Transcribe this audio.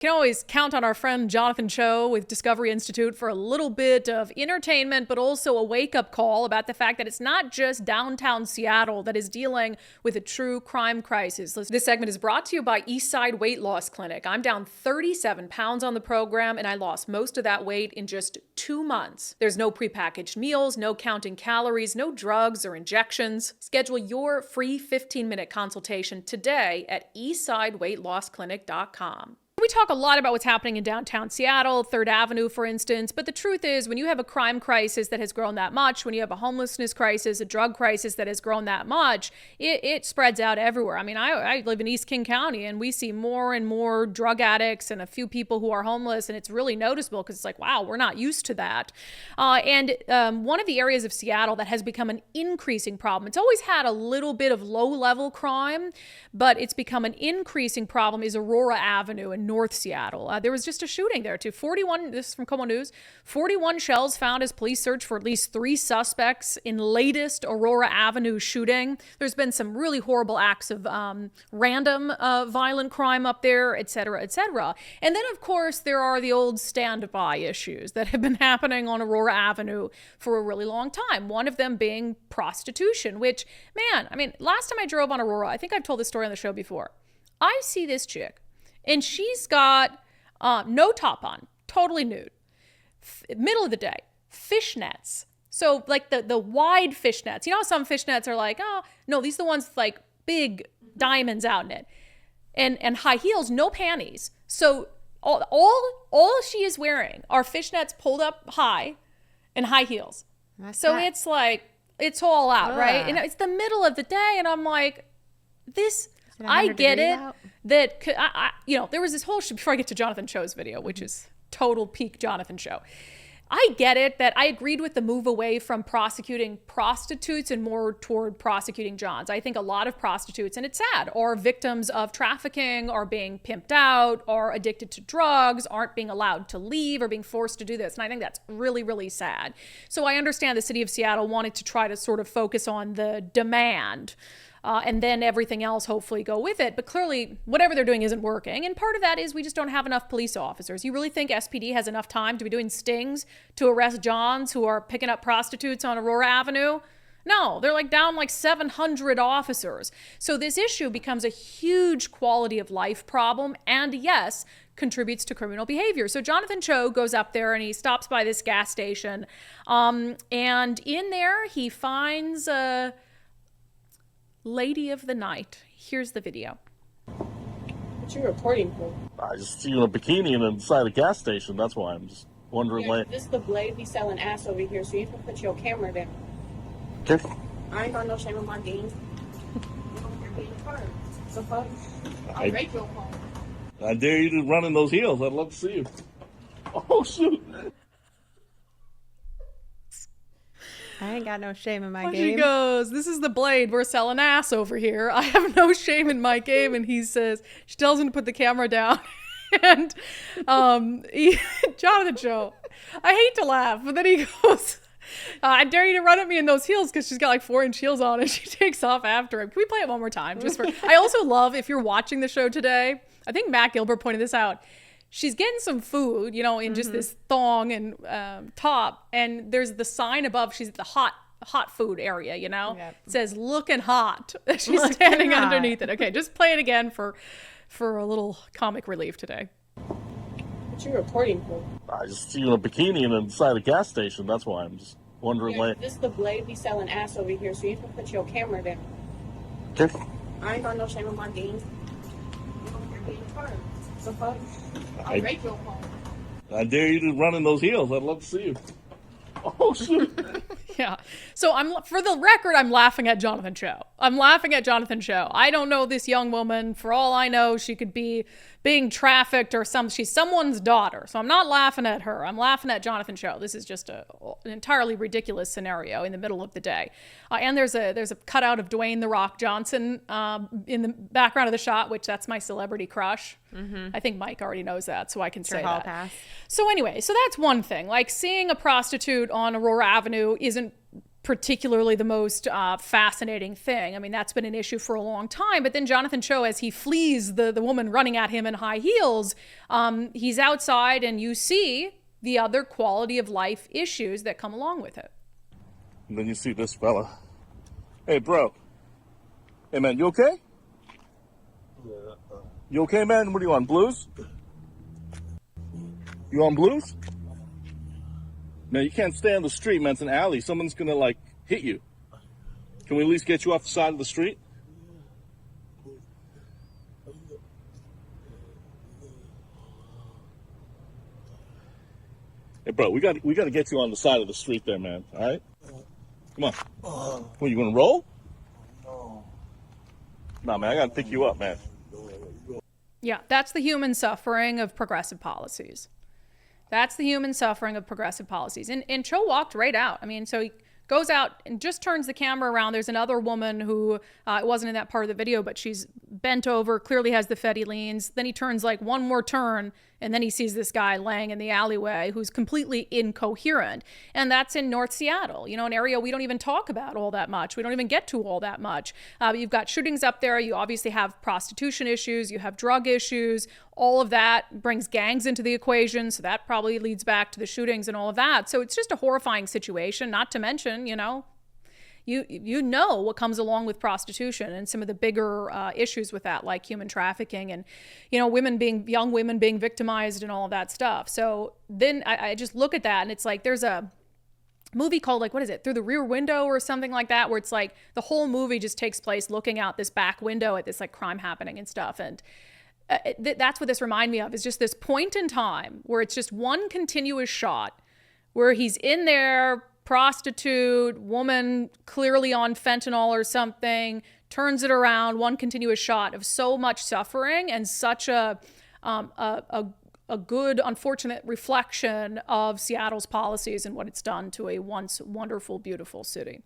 Can always count on our friend Jonathan Cho with Discovery Institute for a little bit of entertainment, but also a wake-up call about the fact that it's not just downtown Seattle that is dealing with a true crime crisis. This segment is brought to you by Eastside Weight Loss Clinic. I'm down 37 pounds on the program, and I lost most of that weight in just 2 months. There's no prepackaged meals, no counting calories, no drugs or injections. Schedule your free 15-minute consultation today at eastsideweightlossclinic.com. We talk a lot about what's happening in downtown Seattle, 3rd Avenue, for instance, but the truth is when you have a crime crisis that has grown that much, when you have a homelessness crisis, a drug crisis that has grown that much, it spreads out everywhere. I mean, I live in East King County and we see more and more drug addicts and a few people who are homeless, and it's really noticeable because it's like, wow, we're not used to that. And one of the areas of Seattle that has become an increasing problem, it's always had a little bit of low-level crime, but it's become an increasing problem, is Aurora Avenue in North Seattle. There was just a shooting there too. 41, this is from Como News, 41 shells found as police search for at least 3 suspects in latest Aurora Avenue shooting. There's been some really horrible acts of random violent crime up there, et cetera, et cetera. And then of course there are the old standby issues that have been happening on Aurora Avenue for a really long time. One of them being prostitution, which, man, I mean, last time I drove on Aurora, I think I've told this story on the show before. I see this chick and she's got no top on, totally nude, middle of the day, fishnets. So like the wide fishnets, you know, some fishnets are like, oh, no, these are the ones with like big diamonds out in it, and high heels, no panties. So all she is wearing are fishnets pulled up high and high heels. It's like, it's all out, right? And it's the middle of the day and I'm like, I get it. That, you know, there was this whole, before I get to Jonathan Cho's video, which is total peak Jonathan Cho. I get it that I agreed with the move away from prosecuting prostitutes and more toward prosecuting Johns. I think a lot of prostitutes, and it's sad, are victims of trafficking, are being pimped out, are addicted to drugs, aren't being allowed to leave, or being forced to do this. And I think that's really, really sad. So I understand the city of Seattle wanted to try to sort of focus on the demand, and then everything else hopefully go with it. But clearly, whatever they're doing isn't working. And part of that is we just don't have enough police officers. You really think SPD has enough time to be doing stings to arrest Johns who are picking up prostitutes on Aurora Avenue? No, they're like down like 700 officers. So this issue becomes a huge quality of life problem and, yes, contributes to criminal behavior. So Jonathan Cho goes up there and he stops by this gas station. And in there, he finds a lady of the night. Here's the video. What you reporting for? I just see you in a bikini inside a gas station. That's why I'm just wondering. Yeah, this is the Blade be selling ass over here, so you can put your camera down. Okay. I ain't got no shame in my game. So fuck. I'll break your phone. I dare you to run in those heels. I'd love to see you. Oh shoot. I ain't got no shame in my game. She goes, this is the Blade. We're selling ass over here. I have no shame in my game. And he says, she tells him to put the camera down. And Jonathan Cho, I hate to laugh, but then he goes, I dare you to run at me in those heels, because she's got like 4-inch heels on and she takes off after him. Can we play it one more time? I also love, if you're watching the show today, I think Matt Gilbert pointed this out. She's getting some food, you know, in just this thong and top. And there's the sign above. She's at the hot food area, you know. Yep. It says, looking hot. She's standing underneath it. Okay, just play it again for a little comic relief today. What you reporting for? I just see you in a bikini inside a gas station. That's why I'm just wondering. Yeah, this is the Blade be selling ass over here, so you can put your camera down. Okay. I ain't got no shame in my game. So fuck. I'll break your phone. I dare you to run in those heels. I'd love to see you. Oh shoot. Yeah. So for the record, I'm laughing at Jonathan Cho. I don't know this young woman. For all I know, she could be being trafficked or she's someone's daughter. So I'm not laughing at her. I'm laughing at Jonathan Cho. This is just an entirely ridiculous scenario in the middle of the day. And there's a cutout of Dwayne "The Rock" Johnson in the background of the shot, which that's my celebrity crush. Mm-hmm. I think Mike already knows that, so I can say that. Pass. So anyway, so that's one thing. Like, seeing a prostitute on Aurora Avenue isn't particularly the most fascinating thing. I mean, that's been an issue for a long time. But then Jonathan Cho, as he flees the woman running at him in high heels, he's outside, and you see the other quality of life issues that come along with it. And then you see this fella. Hey, bro. Hey, man, you okay? You okay, man? What are you on, blues? You on blues? Man, you can't stay on the street, man. It's an alley. Someone's gonna, like, hit you. Can we at least get you off the side of the street? Hey, bro, we got to get you on the side of the street there, man. All right? Come on. What, you gonna roll? No. Nah, man, I gotta pick you up, man. Yeah, that's the human suffering of progressive policies. That's the human suffering of progressive policies. And Cho walked right out. I mean, so he goes out and just turns the camera around. There's another woman who, it wasn't in that part of the video, but she's bent over, clearly has the Fetty leans. Then he turns like one more turn, and then he sees this guy laying in the alleyway who's completely incoherent. And that's in North Seattle, you know, an area we don't even talk about all that much. We don't even get to all that much. You've got shootings up there. You obviously have prostitution issues. You have drug issues. All of that brings gangs into the equation. So that probably leads back to the shootings and all of that. So it's just a horrifying situation, not to mention, you know, you know what comes along with prostitution and some of the bigger issues with that, like human trafficking and, you know, young women being victimized and all of that stuff. So then I just look at that, and it's like there's a movie called, like, what is it, Through the Rear Window or something like that, where it's like the whole movie just takes place looking out this back window at this like crime happening and stuff. And that's what this reminded me of, is just this point in time where it's just one continuous shot where he's in there, prostitute, woman clearly on fentanyl or something, turns it around, one continuous shot of so much suffering and such a good, unfortunate reflection of Seattle's policies and what it's done to a once wonderful, beautiful city.